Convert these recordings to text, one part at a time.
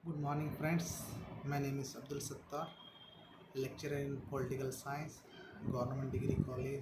Good morning, friends. My name is Abdul Sattar, lecturer in Political Science, Government Degree College,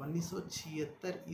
1976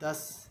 10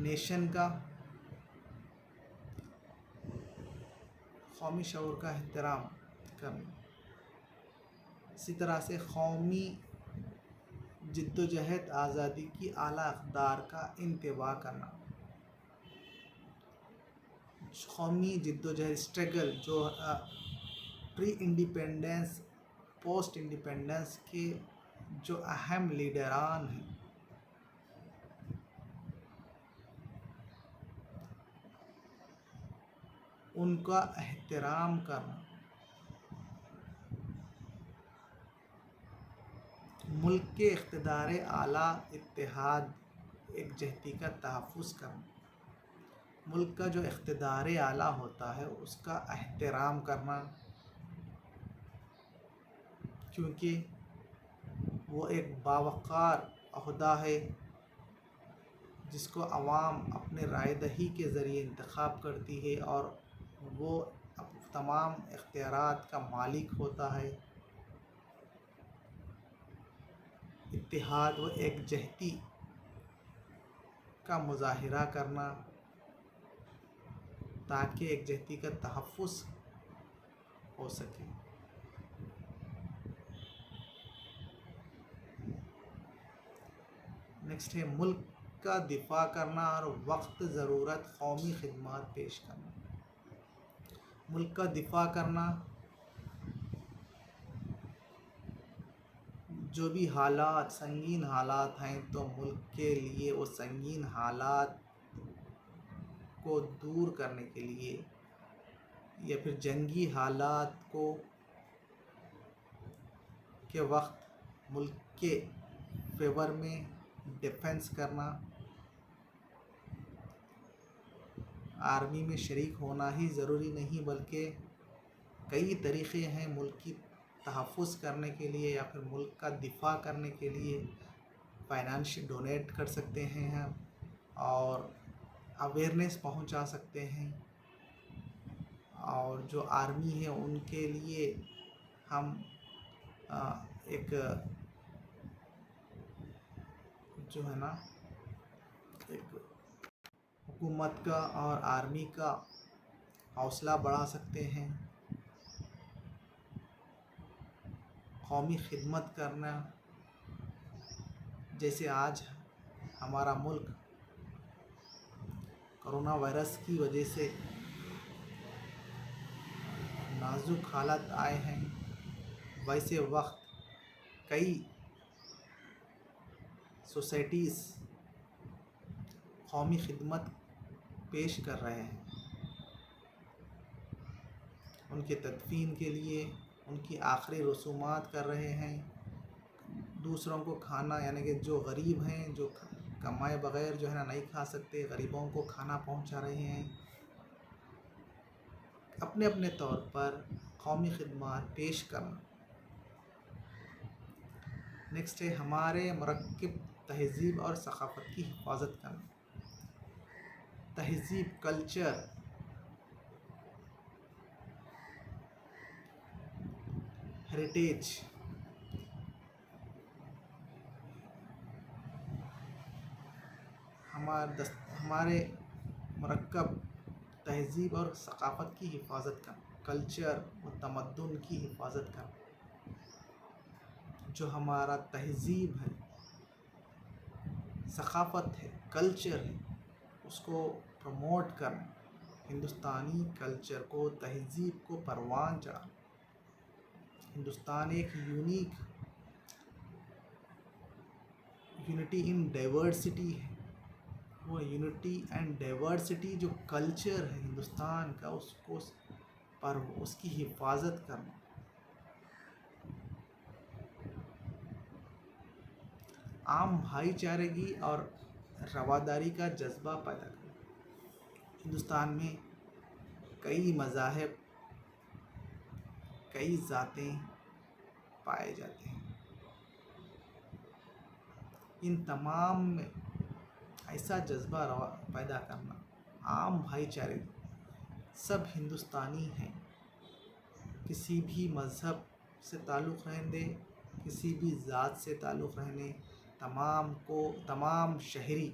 nation کا قومی شعور کا احترام کرنا، اسی طرح سے قومی جد و جہد آزادی کی اعلیٰ اقدار کا انتباہ کرنا، قومی جد و جہد اسٹرگل جو پری انڈیپینڈنس پوسٹ انڈیپینڈنس کے جو اہم لیڈران ہیں ان کا احترام کرنا، ملک کے اقتدار اعلیٰ اتحاد یکجہتی کا تحفظ کرنا، ملک کا جو اقتدار اعلیٰ ہوتا ہے اس کا احترام کرنا، کیونکہ وہ ایک باوقار عہدہ ہے جس کو عوام اپنے رائے دہی کے ذریعے انتخاب کرتی ہے اور وہ تمام اختیارات کا مالک ہوتا ہے۔ اتحاد و یکجہتی کا مظاہرہ کرنا تاکہ یکجہتی کا تحفظ ہو سکے۔ نیکسٹ ہے ملک کا دفاع کرنا اور وقت ضرورت قومی خدمات پیش کرنا۔ ملک کا دفاع کرنا، جو بھی حالات سنگین حالات ہیں تو ملک کے لیے وہ سنگین حالات کو دور کرنے کے لیے یا پھر جنگی حالات کو کے وقت ملک کے فیور میں ڈیفنس کرنا، آرمی میں شریک ہونا ہی ضروری نہیں بلکہ کئی طریقے ہیں ملک کی تحفظ کرنے کے لیے یا پھر ملک کا دفاع کرنے کے لیے۔ فائنانشل ڈونیٹ کر سکتے ہیں ہم اور اویئرنیس پہنچا سکتے ہیں، اور جو آرمی ہے ان کے لیے ہم ایک جو ہے نا ایک حکومت کا اور آرمی کا حوصلہ بڑھا سکتے ہیں۔ قومی خدمت کرنا، جیسے آج ہمارا ملک کرونا وائرس کی وجہ سے نازک حالت آئے ہیں، ویسے وقت کئی سوسائٹیز قومی خدمت پیش کر رہے ہیں، ان کے تدفین کے لیے ان کی آخری رسومات کر رہے ہیں، دوسروں کو کھانا یعنی کہ جو غریب ہیں جو کمائے بغیر جو ہے نا نہیں کھا سکتے، غریبوں کو کھانا پہنچا رہے ہیں، اپنے اپنے طور پر قومی خدمات پیش کرنا۔ نیکسٹ ہے ہمارے مرکب تہذیب اور ثقافت کی حفاظت کرنا۔ تہذیب، کلچر، ہیریٹیج، ہمارے مرکب تہذیب اور ثقافت کی حفاظت کرنا، کلچر و تمدن کی حفاظت کرنا، جو ہمارا تہذیب ہے، ثقافت ہے، کلچر ہے، اس کو پروموٹ کرنا، ہندوستانی کلچر کو تہذیب کو پروان چڑھانا۔ ہندوستان ایک یونٹی ان ڈائیورسٹی ہے، وہ یونٹی اینڈ ڈائیورسٹی جو کلچر ہے ہندوستان کا اس کی حفاظت کرنا، عام بھائی چارگی اور رواداری کا جذبہ پیدا کرنا۔ ہندوستان میں کئی مذاہب، کئی ذاتیں پائے جاتے ہیں، ان تمام میں ایسا جذبہ پیدا کرنا، عام بھائی چارے، سب ہندوستانی ہیں، کسی بھی مذہب سے تعلق رہنے، کسی بھی ذات سے تعلق رہنے، تمام شہری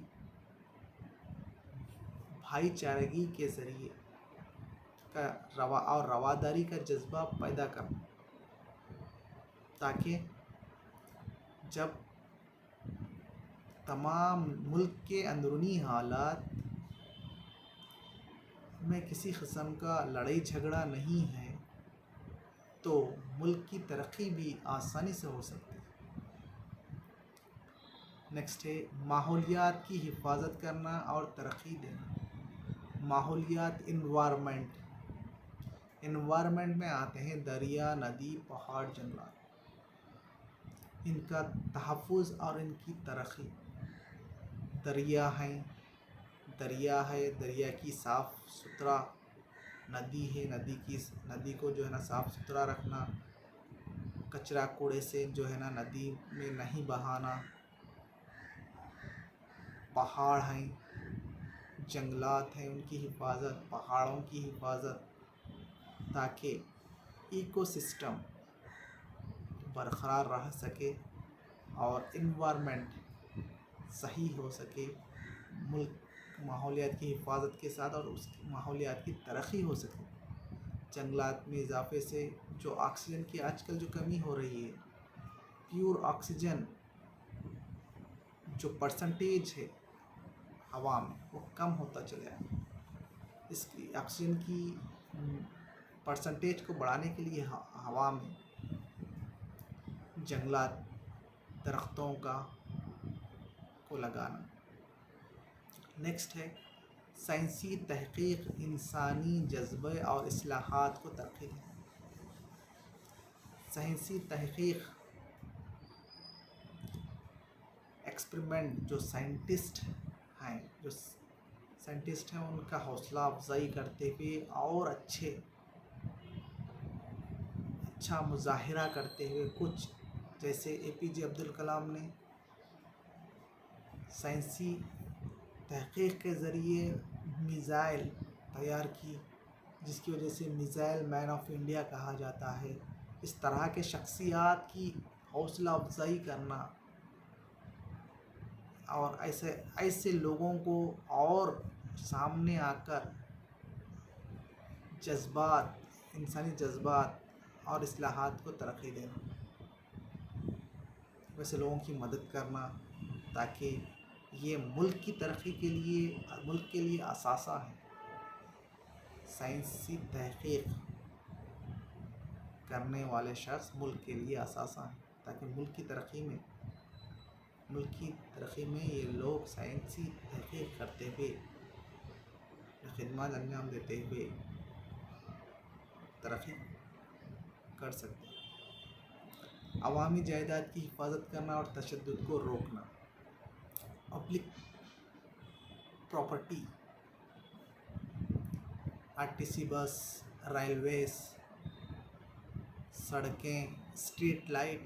بھائی چارگی کے ذریعے اور رواداری کا جذبہ پیدا کرنا، تاکہ جب تمام ملک کے اندرونی حالات میں کسی قسم کا لڑائی جھگڑا نہیں ہے تو ملک کی ترقی بھی آسانی سے ہو سکتی ہے۔ نیکسٹ ہے ماحولیات کی حفاظت کرنا اور ترقی دینا۔ ماحولیات انوائرمنٹ میں آتے ہیں دریا، ندی، پہاڑ، جنگلات، ان کا تحفظ اور ان کی ترقی۔ دریا ہے، دریا کی صاف ستھرا، ندی ہے، ندی کو جو ہے نا صاف ستھرا رکھنا، کچرا کوڑے سے جو ہے نا ندی میں نہیں بہانا۔ پہاڑ ہیں، جنگلات ہیں، ان کی حفاظت، پہاڑوں کی حفاظت، تاکہ ایکو سسٹم برقرار رہ سکے اور انوائرمنٹ صحیح ہو سکے، ملک ماحولیات کی حفاظت کے ساتھ اور اس کی ماحولیات کی ترقی ہو سکے۔ جنگلات میں اضافے سے جو آکسیجن کی آج کل جو کمی ہو رہی ہے، پیور آکسیجن جو پرسنٹیج ہے ہوا میں وہ کم ہوتا چلا ہے۔ اس کی آکسیجن کی پرسنٹیج کو بڑھانے کے لیے ہوا میں جنگلات، درختوں کو لگانا۔ نیکسٹ ہے سائنسی تحقیق، انسانی جذبے اور اصلاحات کو ترقی دینا۔ سائنسی تحقیق، ایکسپریمنٹ، جو سائنٹسٹ ہیں ان کا حوصلہ افزائی کرتے ہوئے اور اچھا مظاہرہ کرتے ہوئے، کچھ جیسے اے پی جے عبدالکلام نے سائنسی تحقیق کے ذریعے میزائل تیار کی، جس کی وجہ سے میزائل مین آف انڈیا کہا جاتا ہے۔ اس طرح کے شخصیات کی حوصلہ افزائی کرنا اور ایسے لوگوں کو اور سامنے آ کر انسانی جذبات اور اصلاحات کو ترقی دینا، ویسے لوگوں کی مدد کرنا، تاکہ یہ ملک کی ترقی کے لیے اثاثہ ہے۔ سائنسی تحقیق کرنے والے شخص ملک کے لیے اثاثہ ہیں، تاکہ ملک کی ترقی میں یہ لوگ سائنسی تحقیق کرتے ہوئے، خدمات انجام دیتے ہوئے ترقی کر سکتے ہیں۔ عوامی جائیداد کی حفاظت کرنا اور تشدد کو روکنا۔ پبلک پراپرٹی، آرٹیسی بس، ریلویز، سڑکیں، اسٹریٹ لائٹ،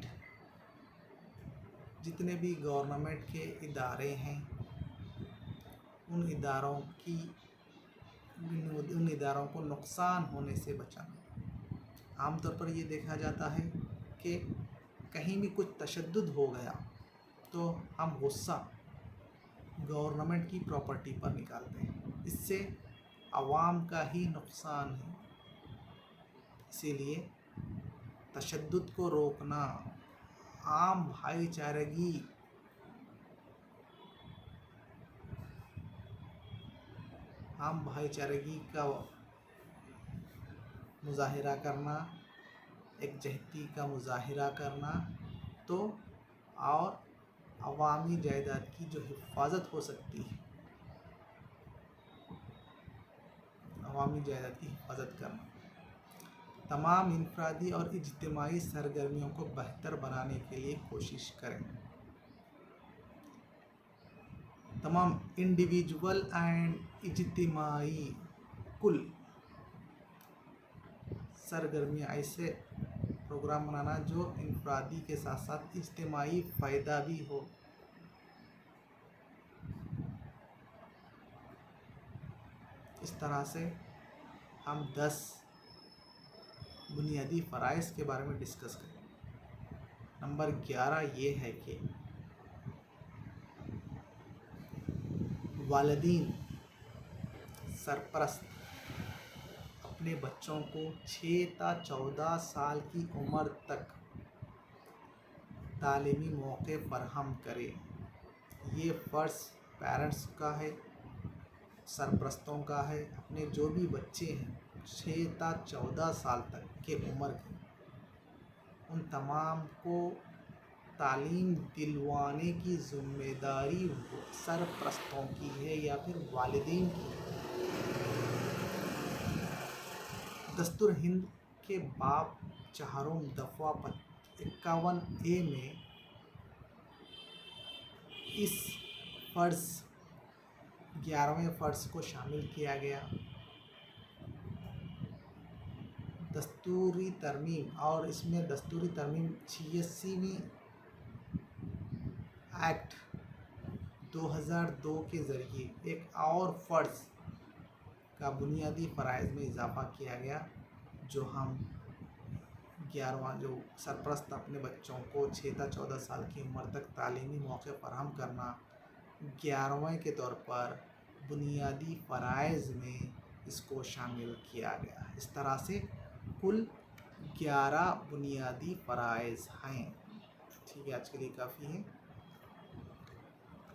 جتنے بھی گورنمنٹ کے ادارے ہیں، ان اداروں کو نقصان ہونے سے بچانا۔ عام طور پر یہ دیکھا جاتا ہے کہ کہیں بھی کچھ تشدد ہو گیا تو ہم غصہ گورنمنٹ کی پراپرٹی پر نکالتے ہیں، اس سے عوام کا ہی نقصان ہے۔ اسی لیے تشدد کو روکنا، عام بھائی چارگی کا مظاہرہ کرنا، یکجہتی کا مظاہرہ کرنا، اور عوامی جائیداد کی جو حفاظت ہو سکتی ہے، عوامی جائیداد کی حفاظت کرنا۔ تمام انفرادی اور اجتماعی سرگرمیوں کو بہتر بنانے کے لیے کوشش کریں۔ تمام انڈیویجول اینڈ اجتماعی کل سرگرمیاں، ایسے پروگرام بنانا جو انفرادی کے ساتھ ساتھ اجتماعی فائدہ بھی ہو۔ اس طرح سے ہم 10 بنیادی فرائض کے بارے میں ڈسکس کریں۔ نمبر 11 یہ ہے کہ والدین سرپرست اپنے بچوں کو 6 تا 14 سال کی عمر تک تعلیمی موقع فراہم کرے۔ یہ فرض پیرنٹس کا ہے، سرپرستوں کا ہے، اپنے جو بھی بچے ہیں 6 تا 14 سال تک کے عمر کے، ان تمام کو تعلیم دلوانے کی ذمہ داری سرپرستوں کی ہے یا پھر والدین کی ہے۔ دستور ہند کے باب 4 دفعہ 51A میں اس فرض 11ویں فرض کو شامل کیا گیا۔ دستوری ترمیم، اور اس میں دستوری ترمیم 86ویں ایکٹ 2002 کے ذریعے ایک اور فرض کا بنیادی فرائض میں اضافہ کیا گیا، جو ہم 11واں جو سرپرست اپنے بچوں کو 6 تا 14 سال کی عمر تک تعلیمی موقع فراہم کرنا، 11ویں کے طور پر بنیادی فرائض میں اس کو شامل کیا گیا۔ اس طرح سے کل 11 بنیادی فرائض ہیں۔ ٹھیک ہے، آج کے لیے کافی ہے۔